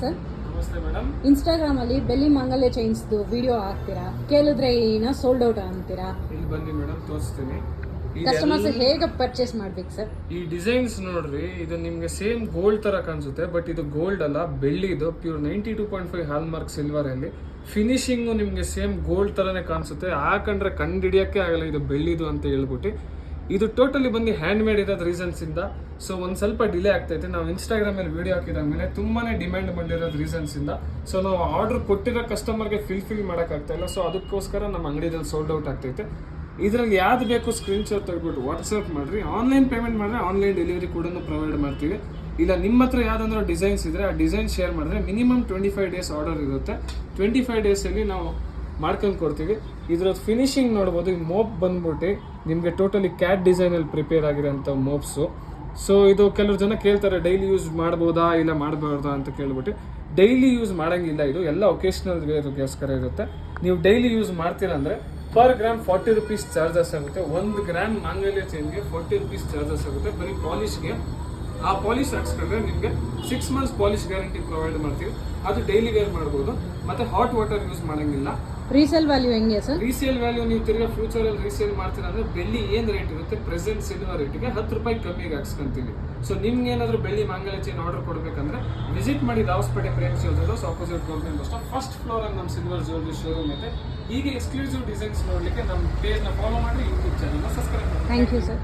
Sir ನಮಸ್ತೆ madam. Instagram ಅಲ್ಲಿ ಬೆಳ್ಳಿ ಮಾಂಗಲ್ಯ ಚೈನ್ಸ್ ವಿಡಿಯೋ ಹಾಕ್ತೀರಾ, ಕೇಳಿದ್ರೆ ಏನೋ ಸೋಲ್ಡ್ ಔಟ್ ಅಂತೀರಾ. ಇಲ್ಲಿ ಬನ್ನಿ ಮೇಡಮ್, ತೋರಿಸ್ತೀನಿ. ಕಸ್ಟಮರ್ಸ್ ಹೇಗೆ ಪರ್ಚೇಸ್ ಮಾಡ್ಬೇಕು ಸರ್? ಈ ಡಿಸೈನ್ಸ್ ನೋಡ್ರಿ, ಇದು ನಿಮ್ಗೆ ಸೇಮ್ ಗೋಲ್ಡ್ ತರ ಕಾಣಿಸುತ್ತೆ, ಬಟ್ ಇದು ಗೋಲ್ಡ್ ಅಲ್ಲ, ಬೆಳ್ಳಿದು ಪ್ಯೂರ್ 92.5 ಹಾಲ್ ಮಾರ್ಕ್ ಸಿಲ್ವರ್ ಅಲ್ಲಿ. ಫಿನಿಶಿಂಗು ನಿಮ್ಗೆ ಸೇಮ್ ಗೋಲ್ಡ್ ತರನೇ ಕಾಣಿಸುತ್ತೆ, ಹಾಕಂಡ್ರೆ ಕಂಡಿಡಿಯಕ್ಕೆ ಆಗಲ್ಲ ಇದು ಬೆಳ್ಳಿದು ಅಂತ ಹೇಳ್ಬಿಟ್ಟು. ಇದು ಟೋಟಲಿ ಬಂದು ಹ್ಯಾಂಡ್ ಮೇಡ್ ಇರೋದು ರೀಸನ್ಸ್ ಇಂದ. ಸೊ ಒಂದು ಸ್ವಲ್ಪ ಡಿಲೇ ಆಗ್ತೈತೆ. ನಾವು ಇನ್ಸ್ಟಾಗ್ರಾಮ್ ಅಲ್ಲಿ ವಿಡಿಯೋ ಹಾಕಿದ ಮೇಲೆ ತುಂಬಾನೇ ಡಿಮ್ಯಾಂಡ್ ಬಂದಿರೋದು ರೀಸನ್ಸ್ ಇಂದ. ಸೊ ನಾವು ಆರ್ಡರ್ ಕೊಟ್ಟಿರೋ ಕಸ್ಟಮರ್ಗೆ ಫಿಲ್ ಮಾಡೋಕ್ಕಾಗ್ತಾ ಇಲ್ಲ. ಸೊ ಅದಕ್ಕೋಸ್ಕರ ನಮ್ಮ ಅಂಗಡಿಯಲ್ಲಿ ಸೋಲ್ಡ್ ಔಟ್ ಆಗ್ತೈತೆ. ಇದರಲ್ಲಿ ಯಾವ್ದು ಬೇಕು ಸ್ಕ್ರೀನ್ ಶಾಟ್ ತೆಗೆದ್ಬಿಟ್ಟು ವಾಟ್ಸಪ್ ಮಾಡಿರಿ. ಆನ್ಲೈನ್ ಪೇಮೆಂಟ್ ಮಾಡಿದ್ರೆ ಆನ್ಲೈನ್ ಡೆಲಿವರಿ ಕೂಡ ಪ್ರೊವೈಡ್ ಮಾಡ್ತೀವಿ. ಇಲ್ಲ ನಿಮ್ಮ ಹತ್ರ ಯಾವ್ದಾದ್ರು ಡಿಸೈನ್ಸ್ ಇದ್ರೆ ಆ ಡಿಸೈನ್ ಶೇರ್ ಮಾಡಿದ್ರೆ ಮಿನಿಮಮ್ 25 ಡೇಸ್ ಆರ್ಡರ್ ಇರುತ್ತೆ. 25 ಡೇಸಲ್ಲಿ ನಾವು ಮಾಡ್ಕೊಂಡು ಕೊಡ್ತೀವಿ. ಇದ್ರದ್ದು ಫಿನಿಶಿಂಗ್ ನೋಡ್ಬೋದು. ಈ ಮೋಪ್ ಬಂದ್ಬಿಟ್ಟು ನಿಮಗೆ ಟೋಟಲಿ ಕ್ಯಾಟ್ ಡಿಸೈನಲ್ಲಿ ಪ್ರಿಪೇರ್ ಆಗಿರೋಂಥ ಮೋಪ್ಸು. ಸೊ ಇದು ಕೆಲವರು ಜನ ಕೇಳ್ತಾರೆ ಡೈಲಿ ಯೂಸ್ ಮಾಡ್ಬೋದಾ ಇಲ್ಲ ಮಾಡಬಾರ್ದಾ ಅಂತ ಕೇಳ್ಬಿಟ್ಟು. ಡೈಲಿ ಯೂಸ್ ಮಾಡೋಂಗಿಲ್ಲ, ಇದು ಎಲ್ಲ ಒಕೇಶ್ನಲ್ ವೇರ್ಗೋಸ್ಕರ ಇರುತ್ತೆ. ನೀವು ಡೈಲಿ ಯೂಸ್ ಮಾಡ್ತೀರಾ ಅಂದರೆ ಪರ್ ಗ್ರಾಮ್ 40 ರೂಪೀಸ್ ಚಾರ್ಜಸ್ ಆಗುತ್ತೆ. 1 ಗ್ರಾಮ್ ಮಾಂಗಲ್ಯ ಚೈನ್ಗೆ 40 ರೂಪೀಸ್ ಚಾರ್ಜಸ್ ಆಗುತ್ತೆ ಬರೀ ಪಾಲಿಶ್ಗೆ. ಆ ಪಾಲಿಶ್ ಹಾಕ್ಸ್ಕೊಂಡ್ರೆ ನಿಮಗೆ 6 ಮಂತ್ಸ್ ಪಾಲಿಶ್ ಗ್ಯಾರಂಟಿ ಪ್ರೊವೈಡ್ ಮಾಡ್ತೀವಿ. ಅದು ಡೈಲಿ ವೇರ್ ಮಾಡ್ಬೋದು. ಮತ್ತೆ ಹಾಟ್ ವಾಟರ್ ಯೂಸ್ ಮಾಡೋಂಗಿಲ್ಲ. ರೀಸೇಲ್ ವ್ಯಾಲ್ಯೂ ಹೆಂಗೆ ಸರ್? ರೀಸೇಲ್ ವ್ಯಾಲ್ಯೂ ನೀವು ತಿರ್ಗಾ ಫ್ಯೂಚರಲ್ಲಿ ರೀಸೇಲ್ ಮಾಡ್ತೀರಾ ಅಂದರೆ ಬೆಳ್ಳಿ ಏನು ರೇಟ್ ಇರುತ್ತೆ ಪ್ರೆಸೆಂಟ್ ಸಿಲ್ವರ್ ರೇಟಿಗೆ 10 ರೂಪಾಯಿ ಕಮ್ಮಿಗೆ ಹಾಕ್ಸ್ಕೊಂತೀವಿ. ಸೊ ನಿಮ್ಗೆ ಏನಾದರೂ ಬೆಳ್ಳಿ ಮಾಂಗಲ್ಯ ಚೈನ್ ಆರ್ಡರ್ ಕೊಡಬೇಕಂದ್ರೆ ವಿಸಿಟ್ ಮಾಡಿ Ravaspete Prem jewellers opposite government bus stop first floor ಅಲ್ಲಿ ನಮ್ಮ ಸಿಲ್ವರ್ ಜ್ಯುವೆಲ್ಲರಿ ಶೋರೂಮ್ ಇದೆ. ಹೀಗೆ ಎಕ್ಸ್ಕ್ಲೂಸಿವ್ ಡಿಸೈನ್ಸ್ ನೋಡಲಿಕ್ಕೆ ನಮ್ಮ ಪೇಜ್ನ ಫಾಲೋ ಮಾಡಿ, ಯೂಟ್ಯೂಬ್ ಚಾನಲ್ನ ಸಬ್ಸ್ಕ್ರೈಬ್ ಮಾಡಿ. Thank you sir.